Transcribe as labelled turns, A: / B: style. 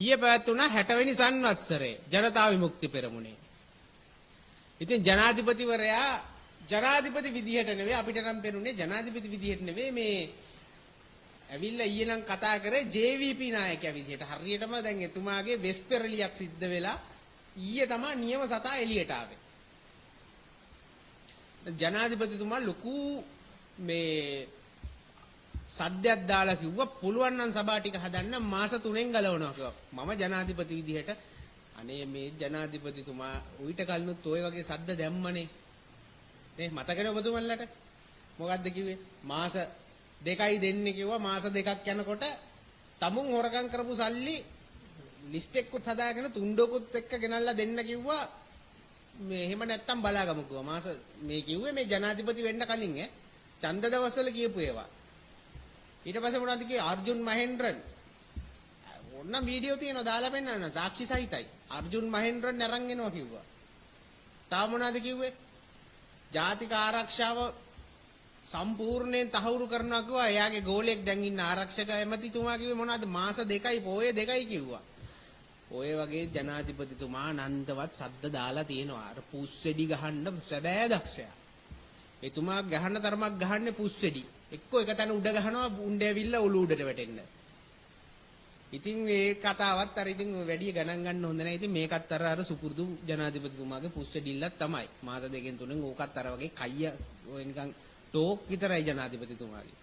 A: ඊයේ පැවැත්වුණා 60 වෙනි සංවත්සරේ ජනතා විමුක්ති පෙරමුණේ. ඉතින් ජනාධිපතිවරයා ජනාධිපති විදිහට නෙවෙයි අපිට නම් පෙනුනේ ජනාධිපති විදිහට නෙවෙයි මේ ඇවිල්ලා ඊයේ නම් කතා කරේ JVP නායකයා විදිහට. හරියටම දැන් එතුමාගේ වෙස් පෙරලියක් සිද්ධ වෙලා ඊයේ තමයි නියම සතා එළියට ආවේ. ජනාධිපතිතුමා ලොකු මේ සද්දයක් දාලා කිව්වා පුළුවන් නම් සභා ටික හදන්න මාස 3න් ගලවනවා කිව්වා. මම ජනාධිපති විදිහට අනේ මේ ජනාධිපතිතුමා ඌට කලිනුත් ওই වගේ සද්ද දැම්මනේ. නේ මතකනේ ඔබතුමන්ලට? මොකද්ද කිව්වේ? මාස 2යි දෙන්නේ කිව්වා. මාස 2ක් යනකොට තමුන් හොරකම් කරපු සල්ලි ලිස්ට් එකකුත් හදාගෙන තුන්ඩකුත් එක්ක ගෙනල්ලා දෙන්න කිව්වා. මේ එහෙම නැත්තම් බලාගමු කිව්වා. මාස මේ කිව්වේ මේ ජනාධිපති වෙන්න කලින් ඡන්ද දවස්වල කියපු ඒවා. ඊට පස්සේ මොනවද කිව්වේ? අර්ජුන් මහෙන්ද්‍රන් ඕන්න වීඩියෝ තියෙනවා දාලා පෙන්නන්න සාක්ෂි සහිතයි. අර්ජුන් මහෙන්ද්‍රන් අරන් එනවා කිව්වා. තාම මොනවද කිව්වේ? ජාතික ආරක්ෂාව සම්පූර්ණයෙන් තහවුරු කරනවා කිව්වා. එයාගේ ගෝලයක් දැන් ඉන්න ආරක්ෂක ඇමතිතුමා කිව්වේ මොනවද? මාස 2යි පොයේ 2යි කිව්වා. ඔය වගේ ජනාධිපතිතුමා අනන්තවත් සද්ද දාලා තියෙනවා. අර පුස්සෙඩි ගහන්න සැබෑ දක්ෂයා. එතුමා ගහන තරමක් ගහන්නේ පුස්සෙඩි. එක්කෝ එක තැන උඩ ගහනවා උණ්ඩ ඇවිල්ලා ඔලු උඩට වැටෙන්න. ඉතින් මේ කතාවත් අර ඉතින් වැඩි ගණන් ගන්න හොඳ නැහැ. ඉතින් මේකත් අර සුපුරුදු ජනාධිපතිතුමාගේ පුස්සෙඩිල්ලක් තමයි. මාස 2කින් 3කින් ඕකත් අර වගේ කయ్య ඔය නිකන් ටෝක් විතරයි ජනාධිපතිතුමාගේ.